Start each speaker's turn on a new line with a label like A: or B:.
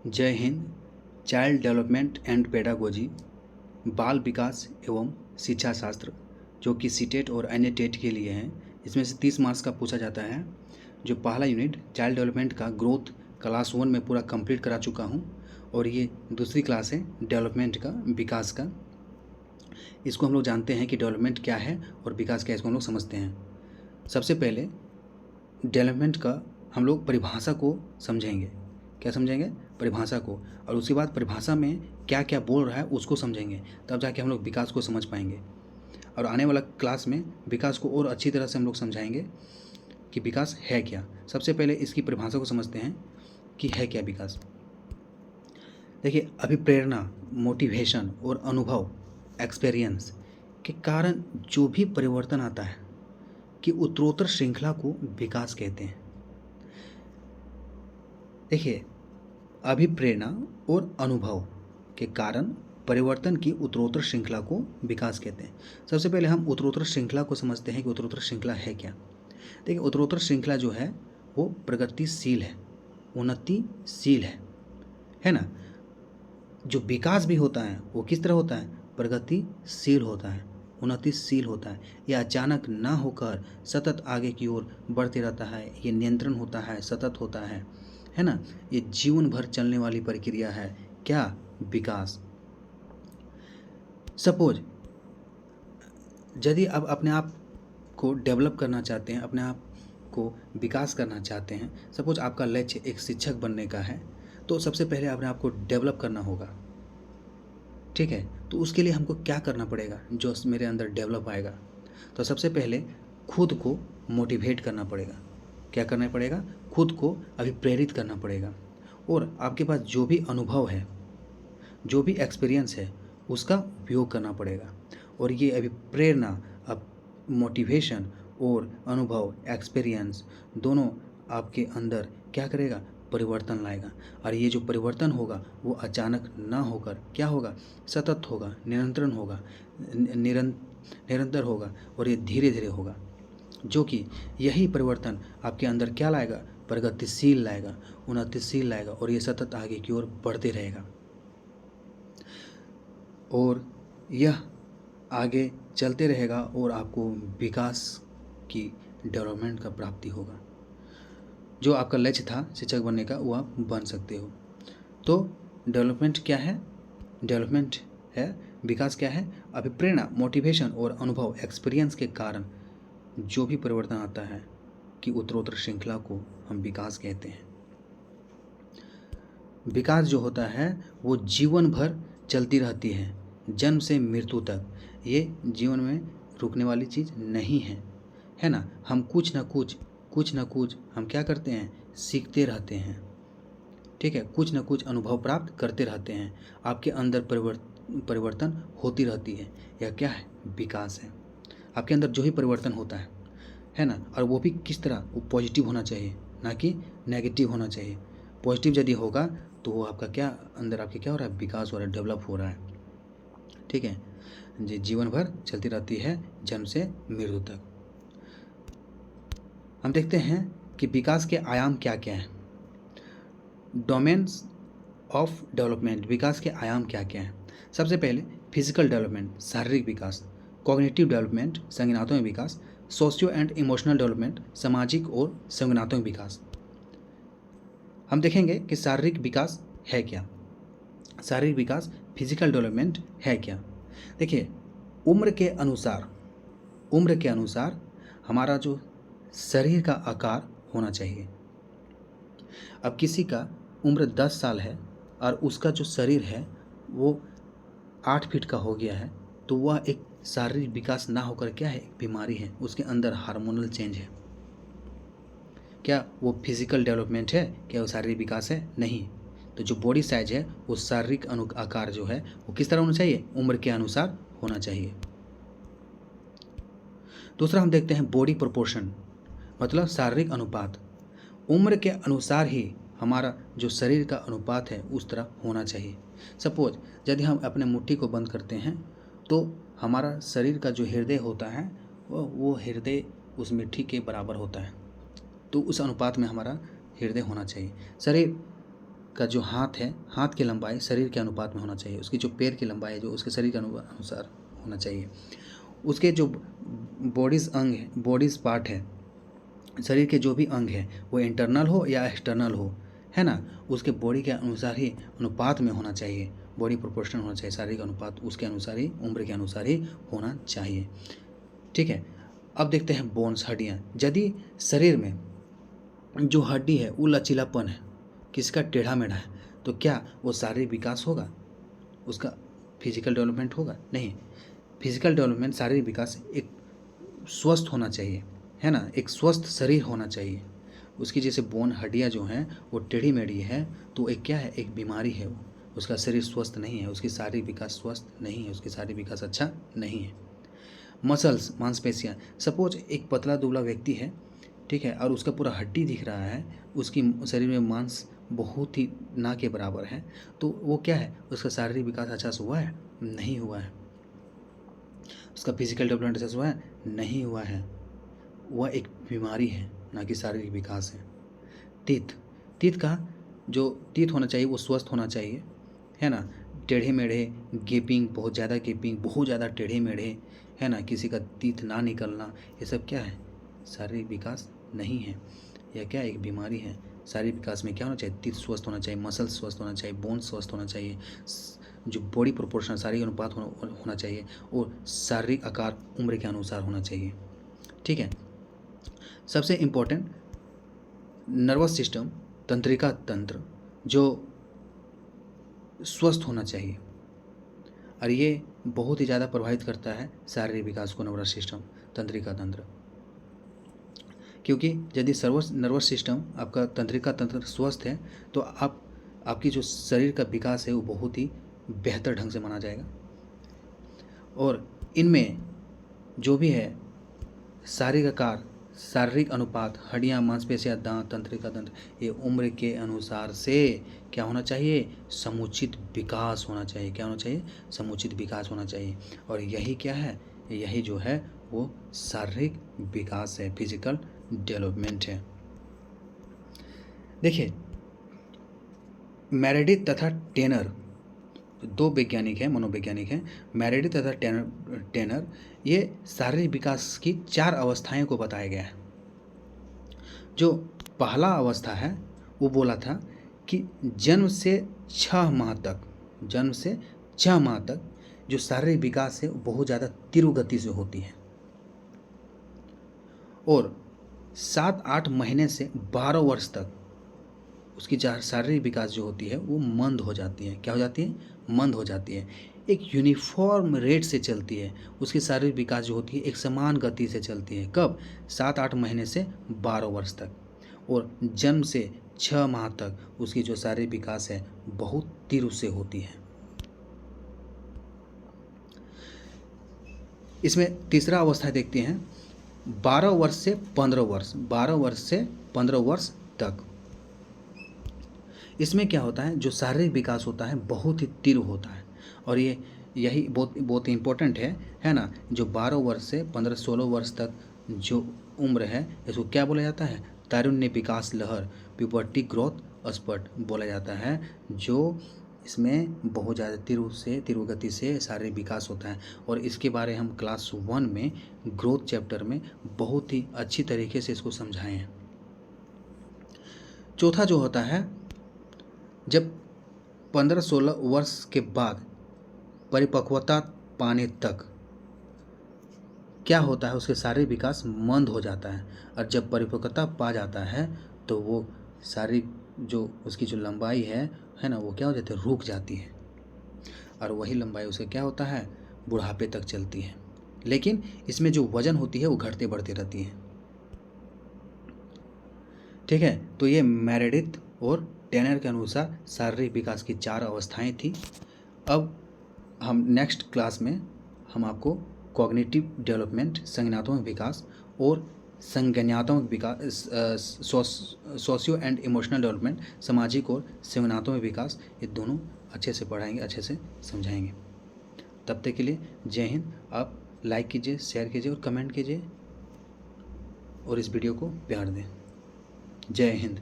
A: जय Hind. Child development and pedagogy, बाल विकास एवं शिक्षा शास्त्र, जो कि सीटेट और अन्य टेट के लिए हैं, इसमें से 30 मार्क्स का पूछा जाता है। जो पहला यूनिट चाइल्ड डेवलपमेंट का ग्रोथ क्लास 1 में पूरा कंप्लीट करा चुका हूं, और ये दूसरी क्लास है डेवलपमेंट का, विकास का। इसको हम लोग जानते हैं कि डेवलपमेंट क्या है और विकास क्या है, इसको हम लोग समझते हैं। सबसे पहले डेवलपमेंट का हम लोग परिभाषा को समझेंगे। क्या समझेंगे? परिभाषा को। और उसके बाद परिभाषा में क्या क्या बोल रहा है उसको समझेंगे, तब जाके हम लोग विकास को समझ पाएंगे। और आने वाला क्लास में विकास को और अच्छी तरह से हम लोग समझाएंगे कि विकास है क्या। सबसे पहले इसकी परिभाषा को समझते हैं कि है क्या विकास। देखिए, अभिप्रेरणा, मोटिवेशन और अनुभव, एक्सपीरियंस के कारण जो भी परिवर्तन आता है कि उत्तरोत्तर श्रृंखला को विकास कहते हैं। देखिए, अभिप्रेरणा और अनुभव के कारण परिवर्तन की उत्तरोत्तर श्रृंखला को विकास कहते हैं। सबसे पहले हम उत्तरोत्तर श्रृंखला को समझते हैं कि उत्तरोत्तर श्रृंखला है क्या। देखिए, उत्तरोत्तर श्रृंखला जो है वो प्रगतिशील है, उन्नतिशील है ना। जो विकास भी होता है वो किस तरह होता है? प्रगतिशील होता है, उन्नतिशील होता है। यह अचानक ना होकर सतत आगे की ओर बढ़ते रहता है। ये नियंत्रण होता है, सतत होता है ना। ये जीवन भर चलने वाली प्रक्रिया है। क्या? विकास। सपोज यदि आप अपने आप को डेवलप करना चाहते हैं, अपने आप को विकास करना चाहते हैं, सपोज आपका लक्ष्य एक शिक्षक बनने का है, तो सबसे पहले अपने आप को डेवलप करना होगा। ठीक है, तो उसके लिए हमको क्या करना पड़ेगा जो मेरे अंदर डेवलप आएगा? तो सबसे पहले खुद को मोटिवेट करना पड़ेगा। क्या करना पड़ेगा? खुद को अभिप्रेरित करना पड़ेगा। और आपके पास जो भी अनुभव है, जो भी एक्सपीरियंस है, उसका उपयोग करना पड़ेगा। और ये अभिप्रेरणा, अब मोटिवेशन और अनुभव, एक्सपीरियंस दोनों आपके अंदर क्या करेगा? परिवर्तन लाएगा। और ये जो परिवर्तन होगा वो अचानक ना होकर क्या होगा? सतत होगा, निरंतर होगा, निरंतर होगा, और ये धीरे धीरे होगा। जो कि यही परिवर्तन आपके अंदर क्या लाएगा? प्रगतिशील लाएगा, उन्नतिशील लाएगा, और ये सतत आगे की ओर बढ़ते रहेगा। और यह आगे चलते रहेगा और आपको विकास की, डेवलपमेंट का प्राप्ति होगा। जो आपका लक्ष्य था शिक्षक बनने का, वो आप बन सकते हो। तो डेवलपमेंट क्या है? डेवलपमेंट है, विकास क्या है? अभिप्रेरणा, मोटिवेशन और अनुभव, एक्सपीरियंस के कारण जो भी परिवर्तन आता है कि उत्तरोत्तर श्रृंखला को हम विकास कहते हैं। विकास जो होता है वो जीवन भर चलती रहती है, जन्म से मृत्यु तक। ये जीवन में रुकने वाली चीज़ नहीं है ना। हम कुछ ना कुछ हम क्या करते हैं? सीखते रहते हैं। ठीक है, कुछ ना कुछ अनुभव प्राप्त करते रहते हैं। आपके अंदर परिवर्तन होती रहती है। यह क्या है? विकास है। आपके अंदर जो ही परिवर्तन होता है ना, और वो भी किस तरह? वो पॉजिटिव होना चाहिए, ना कि नेगेटिव होना चाहिए। पॉजिटिव यदि होगा तो वो आपका क्या, अंदर आपके क्या हो रहा है? विकास हो रहा है, डेवलप हो रहा है। ठीक है जी। जीवन भर चलती रहती है, जन्म से मृत्यु तक। हम देखते हैं कि विकास के आयाम क्या क्या हैं। डोमेन्स ऑफ डेवलपमेंट, विकास के आयाम क्या क्या हैं? सबसे पहले फिजिकल डेवलपमेंट, शारीरिक विकास। कॉग्निटिव डेवलपमेंट, संज्ञानात्मक विकास। सोशियो एंड इमोशनल डेवलपमेंट, सामाजिक और संज्ञानात्मक विकास। हम देखेंगे कि शारीरिक विकास है क्या। शारीरिक विकास, फिजिकल डेवलपमेंट है क्या। देखिए, उम्र के अनुसार हमारा जो शरीर का आकार होना चाहिए। अब किसी का उम्र 10 साल है और उसका जो शरीर है वो 8 फीट का हो गया है, तो वह एक शारीरिक विकास ना होकर क्या है? एक बीमारी है। उसके अंदर हार्मोनल चेंज है। क्या वो फिजिकल डेवलपमेंट है? क्या वो शारीरिक विकास है? नहीं। तो जो बॉडी साइज है, वो शारीरिक आकार जो है वो किस तरह होना चाहिए? उम्र के अनुसार होना चाहिए। दूसरा हम देखते हैं बॉडी प्रोपोर्शन, मतलब शारीरिक अनुपात। उम्र के अनुसार ही हमारा जो शरीर का अनुपात है उस तरह होना चाहिए। सपोज यदि हम अपने मुट्ठी को बंद करते हैं तो हमारा शरीर का जो हृदय होता है वो हृदय उस मुट्ठी के बराबर होता है। तो उस अनुपात में हमारा हृदय होना चाहिए। शरीर का जो हाथ है, हाथ की लंबाई शरीर के अनुपात में होना चाहिए। उसकी जो पैर की लंबाई है जो उसके शरीर के अनुसार होना चाहिए। उसके जो बॉडीज़ अंग है, बॉडीज़ पार्ट है, शरीर के जो भी अंग है वो इंटरनल हो या एक्सटर्नल हो, है ना, उसके बॉडी के अनुसार ही अनुपात में होना चाहिए। बॉडी प्रोपोर्शन होना चाहिए, शारीरिक अनुपात उसके अनुसार ही, उम्र के अनुसार ही होना चाहिए। ठीक है। अब देखते हैं बोन्स, हड्डियाँ। यदि शरीर में जो हड्डी है वो लचीलापन है, किसका टेढ़ा मेढ़ा है, तो क्या वो शारीरिक विकास होगा, उसका फिजिकल डेवलपमेंट होगा? नहीं। फिजिकल डेवलपमेंट, शारीरिक विकास एक स्वस्थ होना चाहिए, है ना, एक स्वस्थ शरीर होना चाहिए। उसकी जैसे बोन, हड्डियाँ जो हैं वो टेढ़ी मेढ़ी है तो एक क्या है, एक बीमारी है वो, उसका शरीर स्वस्थ नहीं है, उसकी शारीरिक विकास स्वस्थ नहीं है, उसकी शारीरिक विकास अच्छा नहीं है। मसल्स, मांसपेशियाँ, सपोज एक पतला दुबला व्यक्ति है, ठीक है, और उसका पूरा हड्डी दिख रहा है, उसकी शरीर में मांस बहुत ही ना के बराबर है, तो वो क्या है, उसका शारीरिक विकास अच्छा से हुआ है? नहीं हुआ है। उसका फिजिकल डेवलपमेंट अच्छा से हुआ है? नहीं हुआ है। वह एक बीमारी है, ना कि शारीरिक विकास है। तीत, तीत का जो तीत होना चाहिए वो स्वस्थ होना चाहिए, है ना। टेढ़े मेढ़े, गेपिंग, बहुत ज़्यादा गेपिंग, बहुत ज़्यादा टेढ़े मेढ़े, है ना, किसी का तीत ना निकलना, ये सब क्या है, शारीरिक विकास नहीं है, यह क्या, एक बीमारी है। शारीरिक विकास में क्या होना चाहिए, तीत स्वस्थ होना चाहिए, मसल स्वस्थ होना चाहिए, बोन स्वस्थ होना चाहिए, जो बॉडी प्रोपोर्शन, शारीरिक अनुपात होना चाहिए, और शारीरिक आकार उम्र के अनुसार होना चाहिए। ठीक है। सबसे इम्पोर्टेंट, नर्वस सिस्टम, तंत्रिका तंत्र जो स्वस्थ होना चाहिए, और ये बहुत ही ज़्यादा प्रभावित करता है शारीरिक विकास को, नर्वस सिस्टम, तंत्रिका तंत्र। क्योंकि यदि नर्वस सिस्टम, आपका तंत्रिका तंत्र स्वस्थ है तो आपकी जो शरीर का विकास है वो बहुत ही बेहतर ढंग से माना जाएगा। और इनमें जो भी है शारीरिक आकार, शारीरिक अनुपात, हड्डियाँ, मांसपेशियाँ, दांत, तंत्रिका तंत्र, ये उम्र के अनुसार से क्या होना चाहिए, समुचित विकास होना चाहिए। क्या होना चाहिए, समुचित विकास होना चाहिए। और यही क्या है, यही जो है वो शारीरिक विकास है, फिजिकल डेवलपमेंट है। देखिए, मेरेडिथ तथा टेनर, दो वैज्ञानिक हैं, मनोवैज्ञानिक हैं, मेरेडिथ तथा टेनर, ये शारीरिक विकास की 4 अवस्थाएं को बताया गया है। जो पहला अवस्था है वो बोला था कि जन्म से 6 माह तक जो शारीरिक विकास है बहुत ज़्यादा तीव्र गति से होती है, और 7-8 महीने से 12 वर्ष तक उसकी शारीरिक विकास जो होती है वो मंद हो जाती है। क्या हो जाती है, मंद हो जाती है। एक यूनिफॉर्म रेट से चलती है, उसकी शारीरिक विकास जो होती है एक समान गति से चलती है। कब, 7-8 महीने से 12 वर्ष तक। और जन्म से 6 माह तक उसकी जो शारीरिक विकास है बहुत तीव्र से होती है। इसमें तीसरा अवस्था देखते हैं, 12 वर्ष से 15 वर्ष, 12 वर्ष से 15 वर्ष तक। इसमें क्या होता है, जो शारीरिक विकास होता है बहुत ही तीव्र होता है, और यही बहुत इम्पोर्टेंट है ना। जो 12 वर्ष से 15-16 वर्ष तक जो उम्र है इसको क्या बोला जाता है, तारुण्य विकास लहर, प्यूबर्टी ग्रोथ स्पर्ट बोला जाता है। जो इसमें बहुत ज़्यादा तीव्र गति से शारीरिक विकास होता है, और इसके बारे हम क्लास 1 में ग्रोथ चैप्टर में बहुत ही अच्छी तरीके से इसको समझाए हैं। चौथा जो होता है, जब 15-16 वर्ष के बाद परिपक्वता पाने तक क्या होता है, उसके शारीरिक विकास मंद हो जाता है, और जब परिपक्वता पा जाता है तो वो शारीरिक जो उसकी जो लंबाई है ना, वो क्या हो जाती है, रुक जाती है, और वही लंबाई उसे क्या होता है, बुढ़ापे तक चलती है। लेकिन इसमें जो वजन होती है वो घटते बढ़ती रहती है। ठीक है। तो ये मेरेडिथ और टेनर के अनुसार शारीरिक विकास की 4 अवस्थाएं थी। अब हम नेक्स्ट क्लास में हम आपको कॉग्निटिव डेवलपमेंट, संज्ञानात्मक विकास, और संज्ञानात्मक विकास, सोशियो एंड इमोशनल डेवलपमेंट, सामाजिक और संज्ञानात्मक विकास, ये दोनों अच्छे से पढ़ाएंगे, अच्छे से समझाएंगे। तब तक के लिए जय हिंद। आप लाइक कीजिए, शेयर कीजिए और कमेंट कीजिए, और इस वीडियो को प्यार दें। जय हिंद।